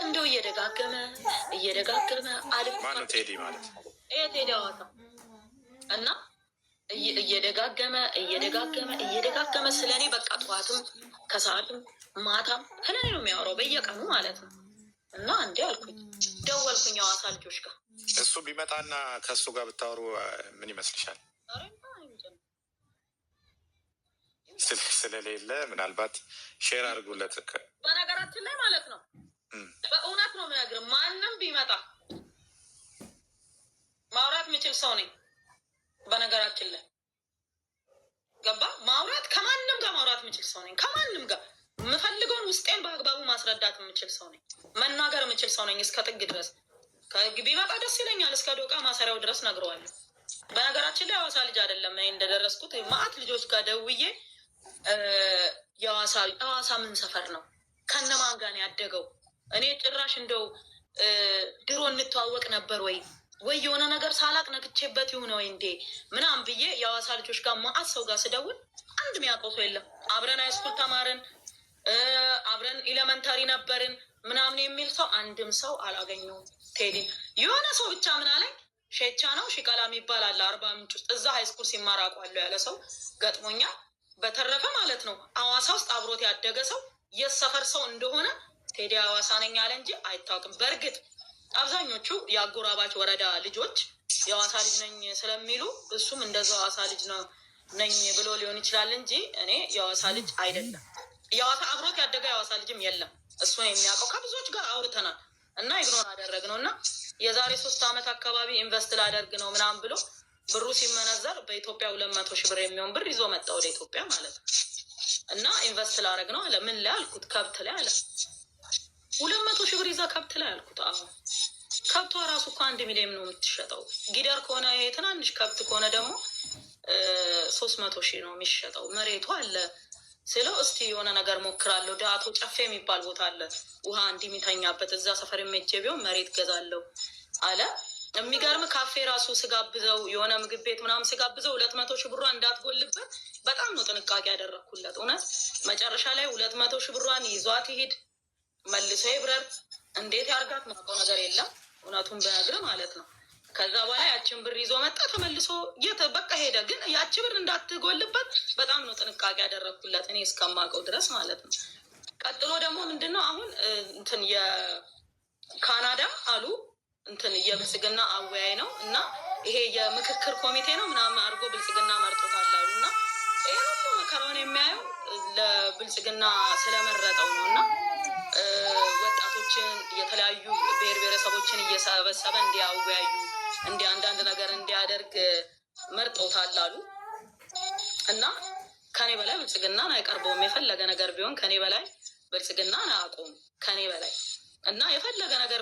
እንደው እየደጋገመ ማነው ቴዲ ማለት ቴዲ ሐዋሳ እና እየደጋገመ ስለኔ በቃ ጠዋትም ከሰዓትም ማታም ስለኔ ነው የሚያወራው በየቀኑ ማለት ነው። እና እንዲ አልኩኝ ደወልኩኝ ሐዋሳ ልጆች ጋር እሱ ቢመጣና ከእሱ ጋር ብታወሩ ምን ይመስልሻል? ስለሌለ ምናልባት ሼር አድርጉለት። በነገራችን ላይ ማለት ነው በእውነት ነው የምነግርህ፣ ማንም ቢመጣ ማውራት የምችል ሰው ነኝ። በነገራችን ላይ ገባ ማውራት ከማንም ጋር ማውራት የምችል ሰው ነኝ። ከማንም ጋር የምፈልገውን ውስጤን በአግባቡ ማስረዳት የምችል ሰው ነኝ። መናገር የምችል ሰው ነኝ እስከ ጥግ ድረስ። ከህግ ቢመጣ ደስ ይለኛል። እስከ ዶቃ ማሰሪያው ድረስ ነግረዋለሁ። በነገራችን ላይ ሐዋሳ ልጅ አይደለም እኔ እንደደረስኩት ማአት ልጆች ጋር ደውዬ ሐዋሳ ምን ሰፈር ነው? ከነማን ጋር ነው ያደገው? እኔ ጭራሽ እንደው ድሮ እንተዋወቅ ነበር ወይ የሆነ ነገር ሳላቅ ነግቼበት ይሁን ወይ እንዴ ምናምን ብዬ የሐዋሳ ልጆች ጋር ማአት ሰው ጋር ስደውል አንድ የሚያውቀው ሰው የለም። አብረን ሃይስኩል ተማርን፣ አብረን ኤሌመንታሪ ነበርን ምናምን የሚል ሰው አንድም ሰው አላገኘውም። ቴዲ የሆነ ሰው ብቻ ምን አለኝ፣ ሼቻ ነው ሽቀላ የሚባል አለ አርባ ምንጭ ውስጥ፣ እዛ ሃይስኩል ሲማር አውቀዋለሁ ያለ ሰው ገጥሞኛል። በተረፈ ማለት ነው ሐዋሳ ውስጥ አብሮት ያደገ ሰው የሰፈር ሰው እንደሆነ ቴዲ ሐዋሳ ነኝ አለ እንጂ አይታወቅም። በእርግጥ አብዛኞቹ የአጎራባች ወረዳ ልጆች የሐዋሳ ልጅ ነኝ ስለሚሉ እሱም እንደዛው ሐዋሳ ልጅ ነው ነኝ ብሎ ሊሆን ይችላል እንጂ እኔ የሐዋሳ ልጅ አይደለም። የሐዋሳ አብሮት ያደገ የሐዋሳ ልጅም የለም። እሱን የሚያውቀው ከብዙዎች ጋር አውርተናል እና ኢግኖር አደረግ ነው እና የዛሬ 3 ዓመት አካባቢ ኢንቨስት ላደርግ ነው ምናምን ብሎ ብሩ ሲመነዘር በኢትዮጵያ 200 ሺህ ብር የሚሆን ብር ይዞ መጣ ወደ ኢትዮጵያ ማለት ነው። እና ኢንቨስት ላደርግ ነው አለ። ምን ላይ አልኩት፣ ከብት ላይ አለ። 200 ሺህ ብር ይዛ ከብት ላይ አልኩት። አሁን ከብቷ ራሱ እኮ 1 ሚሊዮን ነው የምትሸጠው። ጊደር ከሆነ ይሄ ትናንሽ ከብት ከሆነ ደግሞ 300 ሺህ ነው የሚሸጠው። መሬቱ አለ ስለው እስቲ የሆነ ነገር ሞክራለሁ። ዳቶ ጨፌ የሚባል ቦታ አለ ውሃ እንዲሚተኛበት፣ እዛ ሰፈር የሜጀ ቢሆን መሬት ገዛለሁ አለ። የሚገርም ካፌ ራሱ ስጋብዘው የሆነ ምግብ ቤት ምናምን ስጋብዘው 200 ሺህ ብሯን እንዳትጎልበት በጣም ነው ጥንቃቄ ያደረግኩለት። እውነት መጨረሻ ላይ 200 ሺህ ብሯን ይዟት ይሄድ መልሶ ይብረር እንዴት ያርጋት ማውቀው ነገር የለም። እውነቱን በነግር ማለት ነው። ከዛ በኋላ ያችን ብር ይዞ መጣ ተመልሶ በቃ ሄደ። ግን ያቺ ብር እንዳትጎልበት በጣም ነው ጥንቃቄ ያደረግኩለት እኔ እስከማውቀው ድረስ ማለት ነው። ቀጥሎ ደግሞ ምንድነው አሁን እንትን የካናዳ አሉ እንትን የብልጽግና አወያይ ነው እና ይሄ የምክክር ኮሚቴ ነው ምናምን አድርጎ ብልጽግና መርጦታል አሉ እና ይሄ ሁሉ መከራውን የሚያየው ለብልጽግና ስለመረጠው ነው እና ወጣቶችን የተለያዩ ብሔር ብሔረሰቦችን እየሰበሰበ እንዲያወያዩ እንዲ አንዳንድ ነገር እንዲያደርግ መርጦታል አሉ እና ከኔ በላይ ብልጽግናን አይቀርበውም። የፈለገ ነገር ቢሆን ከኔ በላይ ብልጽግናን አያውቀውም ከኔ በላይ እና የፈለገ ነገር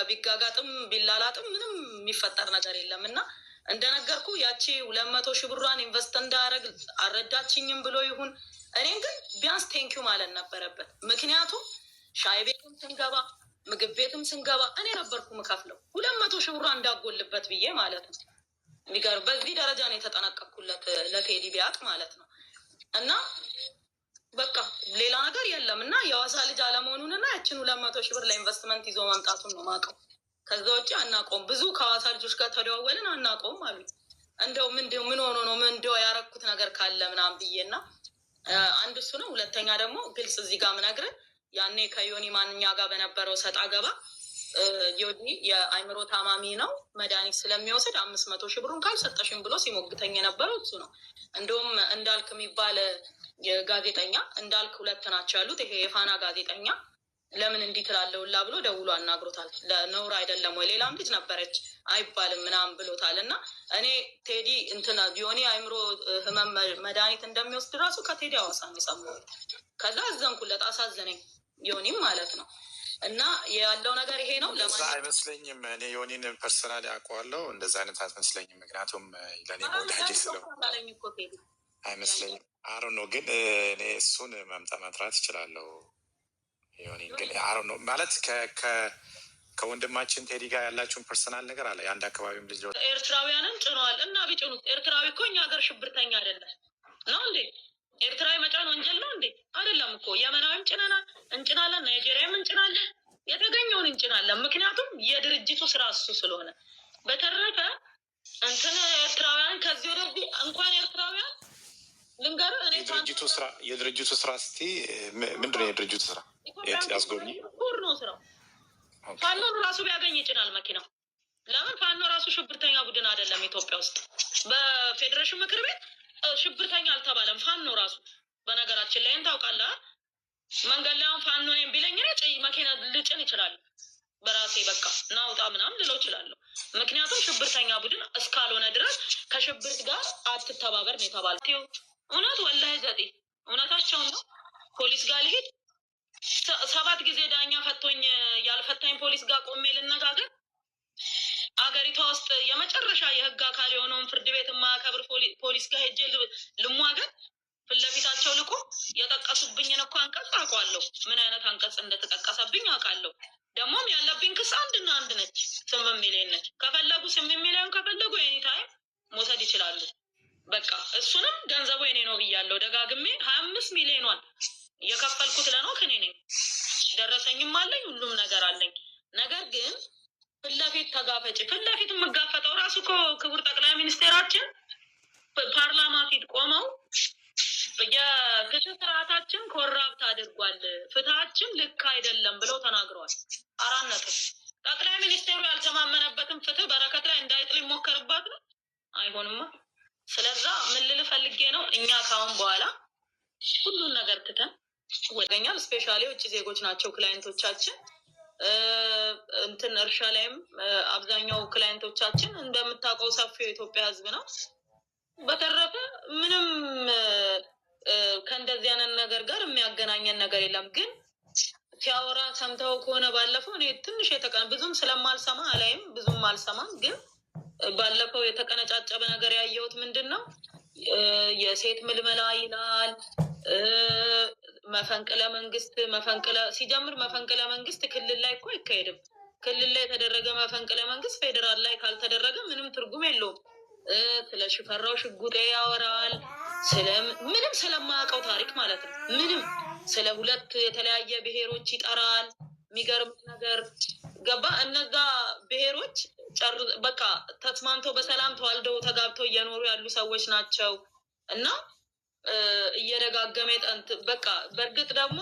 ቢጋጋጥም ቢላላጥም ምንም የሚፈጠር ነገር የለም። እና እንደነገርኩ ያቺ 200 ሺህ ብሯን ኢንቨስት እንዳያደርግ አልረዳችኝም ብሎ ይሁን እኔን ግን ቢያንስ ቴንኪዩ ማለት ነበረበት። ምክንያቱም ሻይ ቤትም ስንገባ ምግብ ቤትም ስንገባ እኔ ነበርኩ ምከፍለው 200 ሺህ ብሯን እንዳጎልበት ብዬ ማለት ነው። የሚገርም በዚህ ደረጃ ነው የተጠነቀቅኩለት ለቴዲ ቢያጥ ማለት ነው። እና በቃ ሌላ ነገር የለም። እና የሐዋሳ ልጅ አለመሆኑን እና ያችን 200 ሺህ ብር ለኢንቨስትመንት ይዞ መምጣቱን ነው ማውቀው። ከዛ ውጭ አናውቀውም። ብዙ ከሐዋሳ ልጆች ጋር ተደዋወልን፣ አናውቀውም አሉ። እንደው ምን ሆኖ ነው እንደው ያረኩት ነገር ካለ ምናምን ብዬና አንድ እሱ ነው። ሁለተኛ ደግሞ ግልጽ እዚህ ጋር ምነግርህ ያኔ ከዮኒ ማንኛ ጋር በነበረው ሰጣ ገባ ዮኒ የአይምሮ ታማሚ ነው መድኃኒት ስለሚወስድ 500 ሺህ ብሩን ካልሰጠሽም ብሎ ሲሞግተኝ የነበረው እሱ ነው። እንደውም እንዳልክ የሚባል የጋዜጠኛ እንዳልክ 2 ናቸው ያሉት። ይሄ የፋና ጋዜጠኛ ለምን እንዲህ ትላለውላ ብሎ ደውሎ አናግሮታል። ለነውር አይደለም ወይ ሌላም ልጅ ነበረች አይባልም ምናምን ብሎታል። እና እኔ ቴዲ እንትና ዮኒ አይምሮ ህመም መድኃኒት እንደሚወስድ ራሱ ከቴዲ ሐዋሳ ነው የሰማሁት። ከዛ አዘንኩለት፣ አሳዘነኝ ዮኒም ማለት ነው። እና ያለው ነገር ይሄ ነው። አይመስለኝም። እኔ ዮኒን ፐርሰናሊ አውቀዋለሁ። እንደዛ አይነት አትመስለኝም። ምክንያቱም ለእኔ ወዳጅ ስለው አይመስለኝም። አሮ ነው ግን እኔ እሱን መጥራት ይችላለሁ። ዮኒን ግን አሮ ነው ማለት ከወንድማችን ቴዲ ጋር ያላችሁን ፐርሰናል ነገር አለ። የአንድ አካባቢም ልጅ ኤርትራውያንን ጭነዋል እና ቢጭኑት ኤርትራዊ እኮ እኛ ሀገር ሽብርተኛ አይደለም ነው እንዴ? ኤርትራዊ መጫን ወንጀል ነው እንዴ? አይደለም እኮ የመናዊም ጭነናል፣ እንጭናለን፣ ናይጄሪያም እንጭናለን። የተገኘውን እናውቃለን። ምክንያቱም የድርጅቱ ስራ እሱ ስለሆነ። በተረፈ እንትን ኤርትራውያን ከዚህ ወደዚህ እንኳን ኤርትራውያን ልንገርህ እኔ የድርጅቱ ስራ እስቲ ምንድን ነው የድርጅቱ ስራ? ያስጎብኝ ሁር ነው ስራው። ፋኖን ራሱ ቢያገኝ ይጭናል መኪናው። ለምን ፋኖ ራሱ ሽብርተኛ ቡድን አይደለም። ኢትዮጵያ ውስጥ በፌዴሬሽን ምክር ቤት ሽብርተኛ አልተባለም ፋኖ ራሱ። በነገራችን ላይ ታውቃለህ፣ መንገድ ላይ አሁን ፋኖ ነኝ ቢለኝ መኪና ልጭን ይችላል በራሴ በቃ ናውጣ ምናምን ልለው እችላለሁ። ምክንያቱም ሽብርተኛ ቡድን እስካልሆነ ድረስ ከሽብርት ጋር አትተባበር ነው የተባለው። እውነት ወላሂ ዘጤ እውነታቸውን ነው። ፖሊስ ጋር ልሄድ 7 ጊዜ ዳኛ ፈቶኝ ያልፈታኝ ፖሊስ ጋር ቆሜ ልነጋገር? አገሪቷ ውስጥ የመጨረሻ የህግ አካል የሆነውን ፍርድ ቤት የማያከብር ፖሊስ ጋር ሄጄ ልሟገር? ፊት ለፊታቸው ልቆ የጠቀሱብኝን እኮ አንቀጽ አውቃለሁ። ምን አይነት አንቀጽ እንደተጠቀሰብኝ አውቃለሁ። ደግሞም ያለብኝ ክስ አንድና አንድ ነች፣ 8 ሚሊዮን ነች። ከፈለጉ 8 ሚሊዮን ከፈለጉ ኤኒታይም መውሰድ ይችላሉ። በቃ እሱንም ገንዘቡ የኔ ነው ብያለሁ ደጋግሜ። 25 ሚሊዮኗን የከፈልኩት ለኖክ እኔ ነኝ። ደረሰኝም አለኝ፣ ሁሉም ነገር አለኝ። ነገር ግን ፊት ለፊት ተጋፈጭ። ፊት ለፊት የምጋፈጠው ራሱ እኮ ክቡር ጠቅላይ ሚኒስቴራችን ፓርላማ ፊት ቆመው የፍትህ ስርዓታችን ኮራፕት አድርጓል፣ ፍትሃችን ልክ አይደለም ብለው ተናግረዋል። 4 ነጥብ። ጠቅላይ ሚኒስቴሩ ያልተማመነበትን ፍትህ በረከት ላይ እንዳይጥል ይሞከርባት ነው? አይሆንማ። ስለዛ ምን ልል ፈልጌ ነው፣ እኛ ካሁን በኋላ ሁሉን ነገር ትተን ወደኛል። ስፔሻሊ ውጭ ዜጎች ናቸው ክላይንቶቻችን። እንትን እርሻ ላይም አብዛኛው ክላይንቶቻችን እንደምታውቀው ሰፊው የኢትዮጵያ ሕዝብ ነው። በተረፈ ምንም ከእንደዚህ አይነት ነገር ጋር የሚያገናኘን ነገር የለም። ግን ሲያወራ ሰምተው ከሆነ ባለፈው እኔ ትንሽ ብዙም ስለማልሰማ አላይም፣ ብዙም አልሰማም። ግን ባለፈው የተቀነጫጨበ ነገር ያየሁት ምንድን ነው፣ የሴት ምልመላ ይላል። መፈንቅለ መንግስት ሲጀምር መፈንቅለ መንግስት ክልል ላይ እኮ አይካሄድም። ክልል ላይ የተደረገ መፈንቅለ መንግስት ፌዴራል ላይ ካልተደረገ ምንም ትርጉም የለውም። ስለ ሽፈራው ሽጉጤ ያወራል፣ ምንም ስለማያውቀው ታሪክ ማለት ነው። ምንም ስለ 2 የተለያየ ብሔሮች ይጠራል። የሚገርም ነገር ገባ። እነዛ ብሔሮች በቃ ተስማምተው በሰላም ተዋልደው ተጋብተው እየኖሩ ያሉ ሰዎች ናቸው። እና እየደጋገመ በቃ በእርግጥ ደግሞ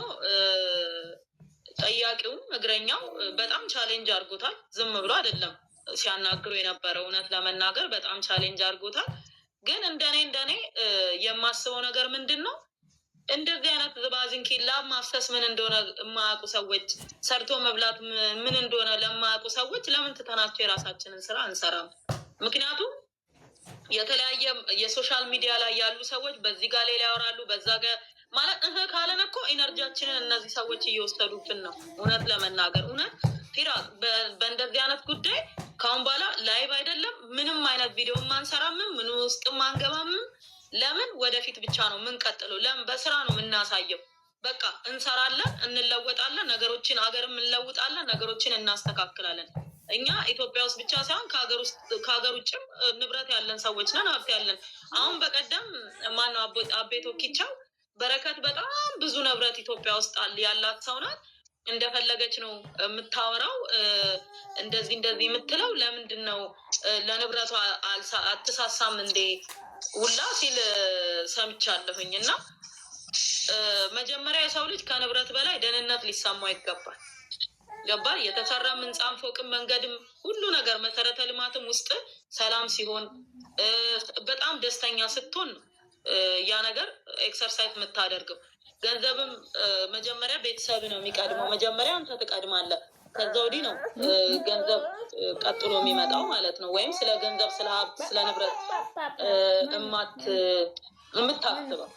ጠያቂውም እግረኛው በጣም ቻሌንጅ አድርጎታል። ዝም ብሎ አይደለም ሲያናግሩ የነበረው። እውነት ለመናገር በጣም ቻሌንጅ አድርጎታል። ግን እንደኔ የማስበው ነገር ምንድን ነው፣ እንደዚህ አይነት ዝባዝንኪ ላብ ማፍሰስ ምን እንደሆነ የማያውቁ ሰዎች፣ ሰርቶ መብላት ምን እንደሆነ ለማያውቁ ሰዎች ለምን ትተናቸው የራሳችንን ስራ አንሰራም? ምክንያቱም የተለያየ የሶሻል ሚዲያ ላይ ያሉ ሰዎች በዚህ ጋር ሌላ ያወራሉ፣ በዛ ጋር ማለት ካለን እኮ ኢነርጂያችንን እነዚህ ሰዎች እየወሰዱብን ነው። እውነት ለመናገር ፊራ በእንደዚህ አይነት ጉዳይ ካሁን በኋላ ላይቭ አይደለም ምንም አይነት ቪዲዮ ማንሰራምም፣ ምን ውስጥ ማንገባምም። ለምን ወደፊት ብቻ ነው ምንቀጥለው። ለምን በስራ ነው የምናሳየው። በቃ እንሰራለን፣ እንለወጣለን፣ ነገሮችን አገርም እንለውጣለን፣ ነገሮችን እናስተካክላለን። እኛ ኢትዮጵያ ውስጥ ብቻ ሳይሆን ከሀገር ውጭም ንብረት ያለን ሰዎች ነን፣ ሀብት ያለን። አሁን በቀደም ማነው አቤ ቶኪቻው በረከት በጣም ብዙ ንብረት ኢትዮጵያ ውስጥ ያላት ሰው ናት። እንደፈለገች ነው የምታወራው፣ እንደዚህ የምትለው። ለምንድን ነው ለንብረቷ አትሳሳም እንዴ ውላ ሲል ሰምቻለሁኝ። እና መጀመሪያ የሰው ልጅ ከንብረት በላይ ደህንነት ሊሰማው ይገባል። ገባ? የተሰራ ህንጻም ፎቅም መንገድም ሁሉ ነገር መሰረተ ልማትም ውስጥ ሰላም ሲሆን በጣም ደስተኛ ስትሆን ነው ያ ነገር ኤክሰርሳይዝ የምታደርገው። ገንዘብም መጀመሪያ ቤተሰብ ነው የሚቀድመው። መጀመሪያ አንተ ትቀድማለህ፣ ከዛ ወዲህ ነው ገንዘብ ቀጥሎ የሚመጣው ማለት ነው። ወይም ስለ ገንዘብ፣ ስለ ሀብት፣ ስለ ንብረት የምታስበው